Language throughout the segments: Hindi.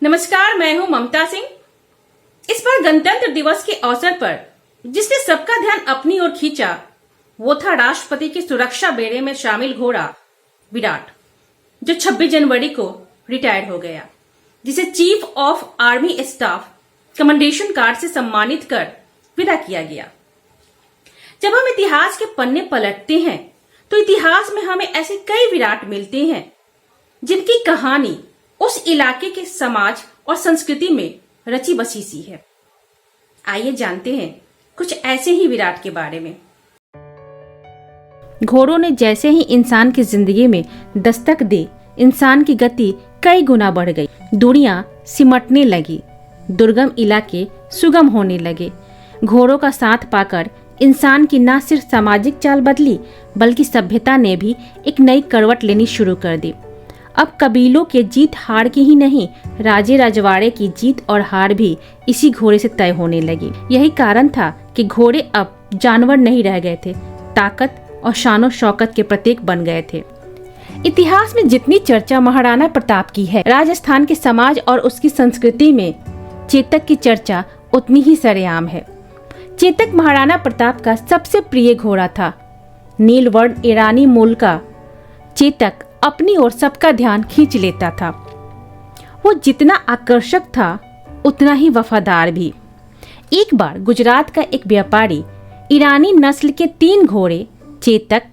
नमस्कार, मैं हूं ममता सिंह। इस बार गणतंत्र दिवस के अवसर पर जिसने सबका ध्यान अपनी ओर खींचा वो था राष्ट्रपति की सुरक्षा बेड़े में शामिल घोड़ा विराट, जो 26 जनवरी को रिटायर हो गया, जिसे chief of army staff commendation card से सम्मानित कर विदा किया गया। जब हम इतिहास के पन्ने पलटते हैं तो इतिहास में हमें ऐसे कई विराट मिलते हैं जिनकी कहानी उस इलाके के समाज और संस्कृति में रची बसी सी है। आइए जानते हैं कुछ ऐसे ही विराट के बारे में। घोड़ों ने जैसे ही इंसान की जिंदगी में दस्तक दी, इंसान की गति कई गुना बढ़ गई। दूरियां सिमटने लगी, दुर्गम इलाके सुगम होने लगे। घोड़ों का साथ पाकर इंसान की न सिर्फ सामाजिक चाल बदली बल्कि सभ्यता ने भी एक नई करवट लेनी शुरू कर दी। अब कबीलों के जीत हार की ही नहीं, राजे रजवाड़े की जीत और हार भी इसी घोड़े से तय होने लगी। यही कारण था कि घोड़े अब जानवर नहीं रह गए थे, ताकत और शानो शौकत के प्रतीक बन गए थे। इतिहास में जितनी चर्चा महाराणा प्रताप की है, राजस्थान के समाज और उसकी संस्कृति में चेतक की चर्चा उतनी ही सरेआम है। चेतक महाराणा प्रताप का सबसे प्रिय घोड़ा था। नीलवर्ण ईरानी मूल का चेतक अपनी ओर सबका ध्यान खींच लेता था। वो जितना आकर्षक था उतना ही वफादार भी। एक बार गुजरात का एक व्यापारी ईरानी नस्ल के 3 घोड़े चेतक,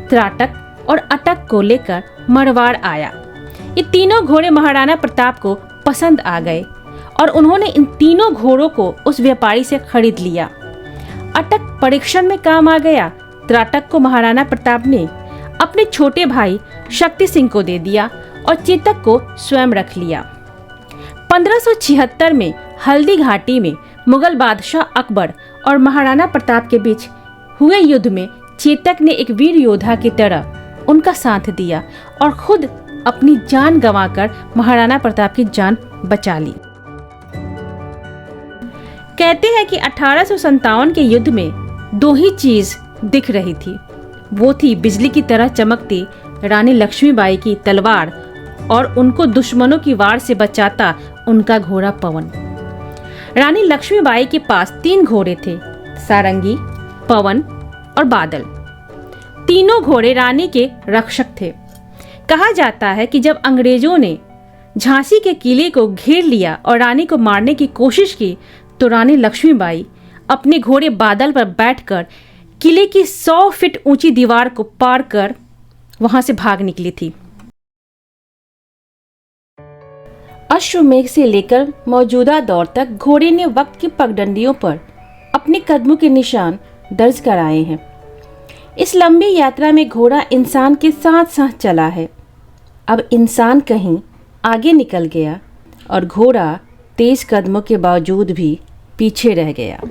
त्राटक और अटक को लेकर मरवाड़ आया। ये तीनों घोड़े महाराणा प्रताप को पसंद आ गए और उन्होंने इन तीनों घोड़ों को उस व्यापारी से खरीद लिया। अटक परीक्षण में काम आ गया। त्राटक को महाराणा प्रताप ने अपने छोटे भाई शक्ति सिंह को दे दिया और चेतक को स्वयं रख लिया। 1576 में हल्दी घाटी में मुगल बादशाह अकबर और महाराणा प्रताप के बीच हुए युद्ध में चेतक ने एक वीर योद्धा की तरह उनका साथ दिया और खुद अपनी जान गंवाकर महाराणा प्रताप की जान बचा ली। कहते हैं कि 1857 के युद्ध में 2 ही चीज दिख रही थी। वो थी बिजली की तरह चमकती रानी लक्ष्मीबाई की तलवार और उनको दुश्मनों की वार से बचाता उनका घोड़ा पवन। रानी लक्ष्मीबाई के पास 3 घोड़े थे, सारंगी, पवन और बादल। तीनों घोड़े रानी के रक्षक थे। कहा जाता है कि जब अंग्रेजों ने झांसी के किले को घेर लिया और रानी को मारने की कोशिश की तो रानी लक्ष्मीबाई अपने घोड़े बादल पर बैठकर किले की 100 फीट ऊंची दीवार को पार कर वहां से भाग निकली थी। अश्वमेध से लेकर मौजूदा दौर तक घोड़े ने वक्त की पगडंडियों पर अपने कदमों के निशान दर्ज कराए हैं। इस लंबी यात्रा में घोड़ा इंसान के साथ साथ चला है। अब इंसान कहीं आगे निकल गया और घोड़ा तेज कदमों के बावजूद भी पीछे रह गया।